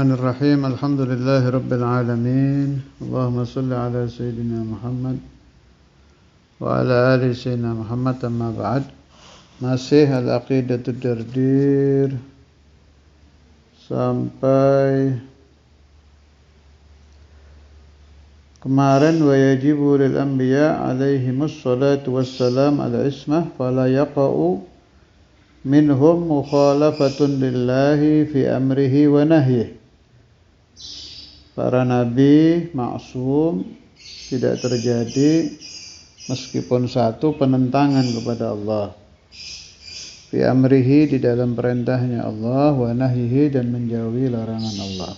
Bismillahirrahmanirrahim. Alhamdulillahi alamin. Allahumma salli ala sayyidina Muhammad wa ala ali sayyidina Muhammad, amma ba'd. Masih al-aqidatud dardir sampai kemarin, wa yajibu lil anbiya alaihimus salatu wassalam al-ismah fala yaqa'u minhum mukhalafatun lillahi fi amrihi wa nahyih. Para nabi maksum, tidak terjadi meskipun satu penentangan kepada Allah. Fi amrihi, di dalam perintahnya Allah, wa nahyihi, dan menjauhi larangan Allah.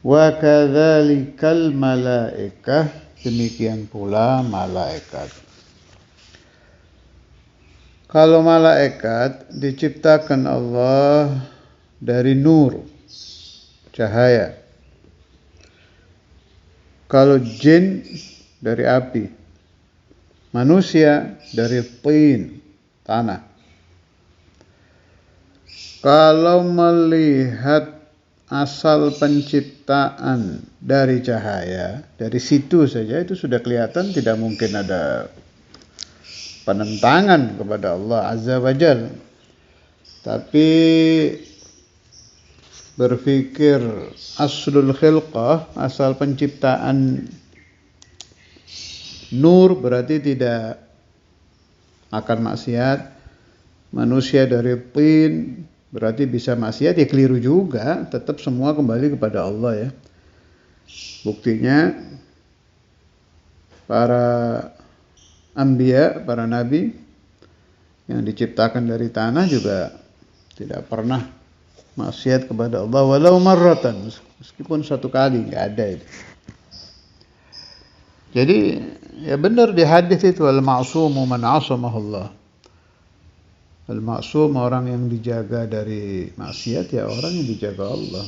Wa kadzalikal malaikah, demikian pula malaikat. Kalau malaikat diciptakan Allah dari nur, cahaya. Kalau jin dari api, manusia dari tin, tanah. Kalau melihat asal penciptaan dari cahaya, dari situ saja itu sudah kelihatan tidak mungkin ada penentangan kepada Allah Azza wa Jalla. Tapi berpikir aslul khilqah, asal penciptaan nur, berarti tidak akan maksiat. Manusia dari tin, berarti bisa maksiat, ya keliru juga. Tetap semua kembali kepada Allah ya. Buktinya para anbiya, para nabi yang diciptakan dari tanah juga tidak pernah maksiat kepada Allah walau marratan, meskipun satu kali, nggak ada itu. Jadi ya benar di hadis itu, al-ma'sumu man 'asamahullah. Al-ma'sum, orang yang dijaga dari maksiat, ya orang yang dijaga Allah.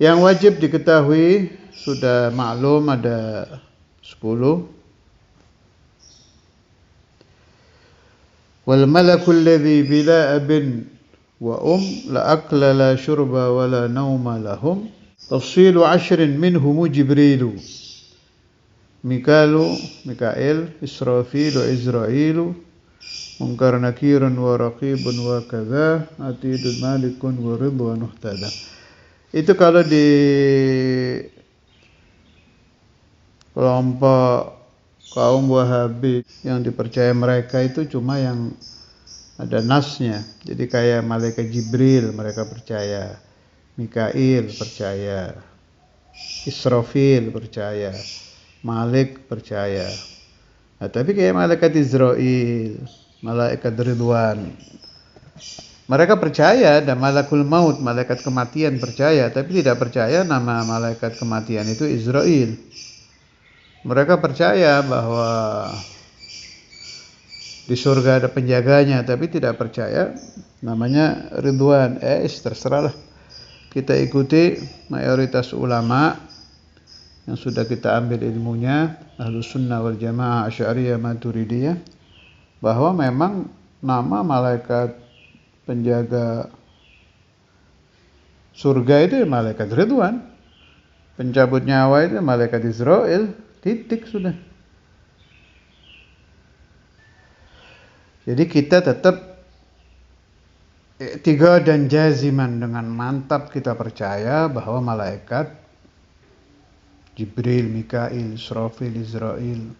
Yang wajib diketahui sudah maklum, ada 10. Wal malakul ladzi bila abin wa la akla la syurba wa la nauma lahum tafsilu 10 minhum Jibrilu Mikail, Israfil wa Izrailu, Munkar Nakirun wa Raqibun wa kadza, Atidun Malikun wa Ridwan Uhtada. Itu kalau di kelompok kaum Wahabi yang dipercaya mereka itu cuma yang ada nasnya. Jadi kayak malaikat Jibril mereka percaya, Mikail percaya, Israfil percaya, Malik percaya. Nah, tapi kayak malaikat Israel, malaikat Ridwan, mereka percaya. Dan malakul maut, malaikat kematian percaya, tapi tidak percaya nama malaikat kematian itu Israel. Mereka percaya bahwa di surga ada penjaganya, tapi tidak percaya namanya Ridwan. Terserahlah. Kita ikuti mayoritas ulama yang sudah kita ambil ilmunya, Ahlus Sunnah wal Jamaah, Asy'ariyah, Maturidiyah, bahwa memang nama malaikat penjaga surga itu malaikat Ridwan. Pencabut nyawa itu malaikat Israel. Titik sudah. Jadi kita tetap tiga dan jaziman, dengan mantap kita percaya bahwa malaikat Jibril, Mikail, Israfil, Izrail,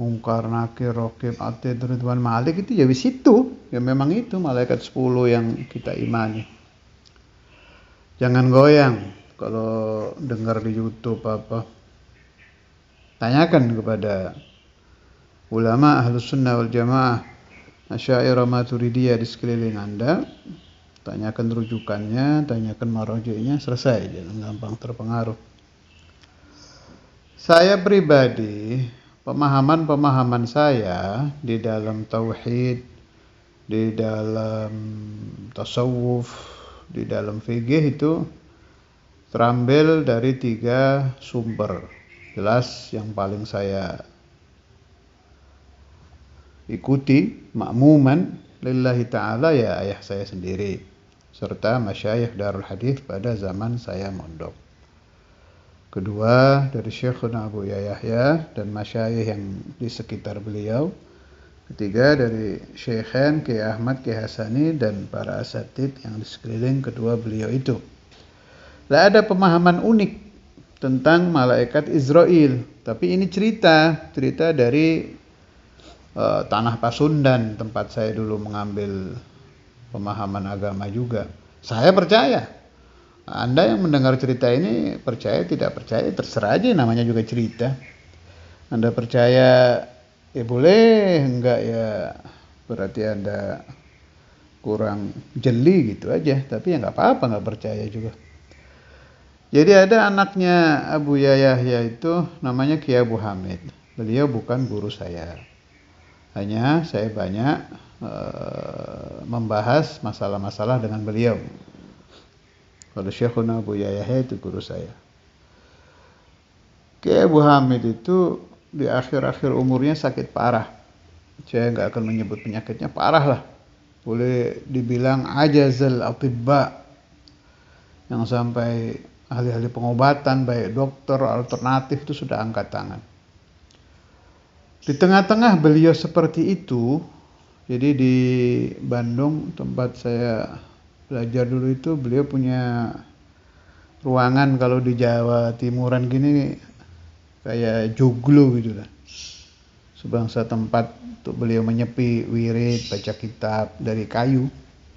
Munkar, Nakir, Raqib, Atid, Ridwan, Malik, itu ya di situ. Ya memang itu malaikat 10 yang kita imani. Jangan goyang kalau dengar di YouTube apa. Tanyakan kepada ulama Ahlus Sunnah wal Jamaah, Asy'ariyah, Maturidiyah di sekeliling Anda. Tanyakan rujukannya, tanyakan marji'nya, selesai, jangan gampang terpengaruh. Saya pribadi, pemahaman saya di dalam tauhid, di dalam tasawuf, di dalam fikih itu terambil dari 3 sumber. Jelas yang paling saya ikuti makmuman lillahi ta'ala ya ayah saya sendiri, serta masyayikh Darul Hadis pada zaman saya mondok. Kedua dari Syekhuna Abu Yahya dan masyayikh yang di sekitar beliau. Ketiga dari Syekhan Kiai Ahmad Kiai Hasani dan para asatid yang di sekeliling kedua beliau itu. Lah ada pemahaman unik tentang malaikat Israel, tapi ini cerita dari Tanah Pasundan, tempat saya dulu mengambil pemahaman agama juga. Saya percaya. Anda yang mendengar cerita ini percaya tidak percaya terserah aja, namanya juga cerita. Anda percaya ya boleh, enggak ya berarti Anda kurang jeli gitu aja. Tapi ya enggak apa-apa enggak percaya juga. Jadi ada anaknya Abu Yahya itu namanya Kiai Abu Hamid. Beliau bukan guru saya. Hanya saya banyak membahas masalah-masalah dengan beliau. Kalau Syekhuna Abu Yahya itu guru saya. Kiai Abu Hamid itu di akhir-akhir umurnya sakit parah. Saya nggak akan menyebut penyakitnya, parah lah. Boleh dibilang ajazal atibba, yang sampai ahli-ahli pengobatan baik dokter alternatif itu sudah angkat tangan. Di tengah-tengah beliau seperti itu, jadi di Bandung tempat saya belajar dulu itu beliau punya ruangan, kalau di Jawa Timuran gini kayak joglo gitu lah. Sebangsa tempat untuk beliau menyepi, wirid, baca kitab dari kayu.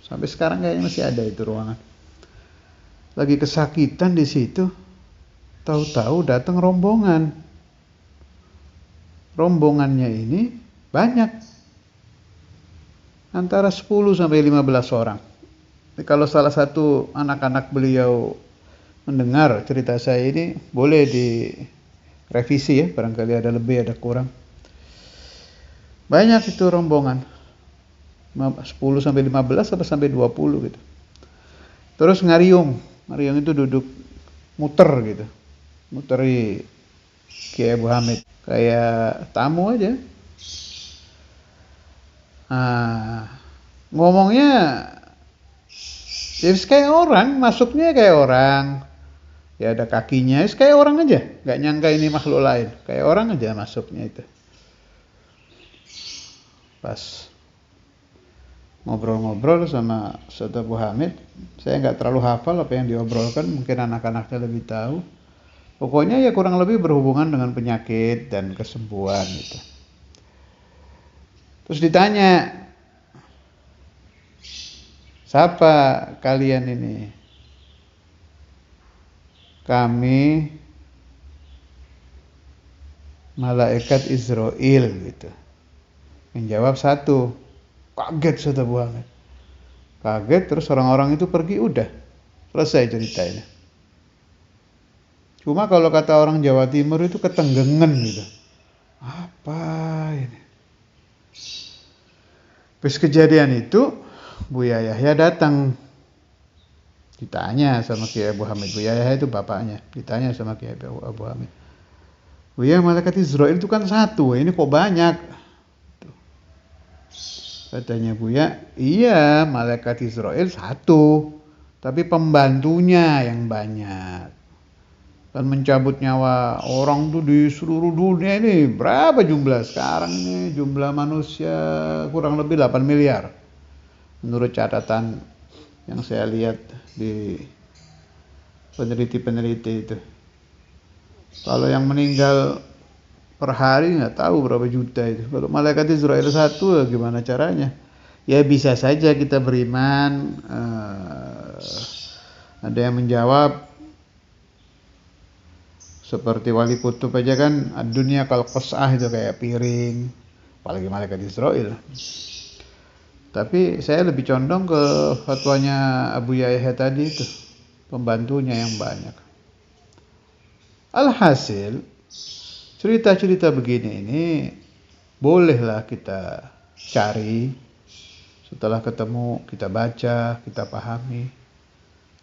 Sampai sekarang kayaknya masih ada itu ruangan. Lagi kesakitan di situ, tahu-tahu datang rombongan. Rombongannya ini banyak. Antara 10 sampai 15 orang. Kalau salah satu anak-anak beliau mendengar cerita saya ini, boleh direvisi ya, barangkali ada lebih ada kurang. Banyak itu rombongan, 10 sampai 15 atau sampai 20 gitu. Terus ngariung itu duduk muter gitu, muteri Kiai Abu Hamid kayak tamu aja. Ngomongnya ya kayak orang, masuknya kayak orang. Ya ada kakinya, kayak orang aja. Gak nyangka ini makhluk lain. Kayak orang aja masuknya itu. Pas ngobrol-ngobrol sama Ustaz Abu Hamid, saya gak terlalu hafal apa yang diobrolkan. Mungkin anak-anaknya lebih tahu. Pokoknya ya kurang lebih berhubungan dengan penyakit dan kesembuhan gitu. Terus ditanya, siapa kalian ini? Kami malaikat Israel gitu. Yang jawab satu. Kaget Ustaz Abu Hamid. Kaget, terus orang-orang itu pergi, udah selesai ceritanya. Cuma kalau kata orang Jawa Timur itu ketenggengen gitu. Apa ini? Pas kejadian itu Buya Yahya datang, ditanya sama Kiai Abu Hamid. Buya Yahya itu bapaknya, ditanya sama Kiai Abu Hamid, Buya, malaikat Israel itu kan satu, ini kok banyak? Katanya Buya, iya malaikat Israel satu, tapi pembantunya yang banyak. Dan mencabut nyawa orang tuh di seluruh dunia ini berapa jumlah sekarang ini, jumlah manusia kurang lebih 8 miliar menurut catatan yang saya lihat di peneliti-peneliti itu. Kalau yang meninggal per hari nggak tahu berapa juta itu. Kalau malaikat Israel satu gimana caranya? Ya bisa saja kita beriman. Ada yang menjawab seperti Wali Kutub aja kan, dunia kal qas'ah itu kayak piring, apalagi malaikat Israel. Tapi saya lebih condong ke fatwanya Abu Yahya tadi itu, pembantunya yang banyak. Alhasil, cerita-cerita begini ini bolehlah kita cari, setelah ketemu kita baca, kita pahami.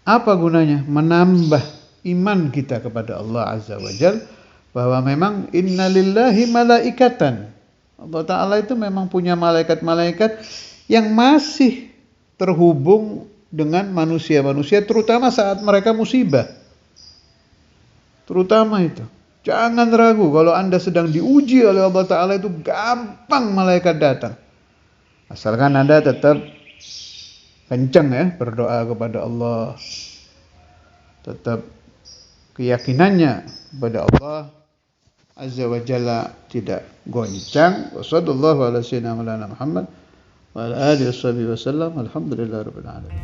Apa gunanya? Menambah iman kita kepada Allah Azza wa Jal, bahwa memang innalillahi malaikatan. Allah Ta'ala itu memang punya malaikat-malaikat yang masih terhubung dengan manusia-manusia, terutama saat mereka musibah. Terutama itu. Jangan ragu, kalau Anda sedang diuji oleh Allah Ta'ala itu gampang malaikat datang. Asalkan Anda tetap kencang ya berdoa kepada Allah. Tetap keyakinannya kepada Allah Azza wa Jalla tidak goncang. Wassallallahu ala sayyidina Muhammad wa ala alihi wasallam. Alhamdulillahirabbil alamin.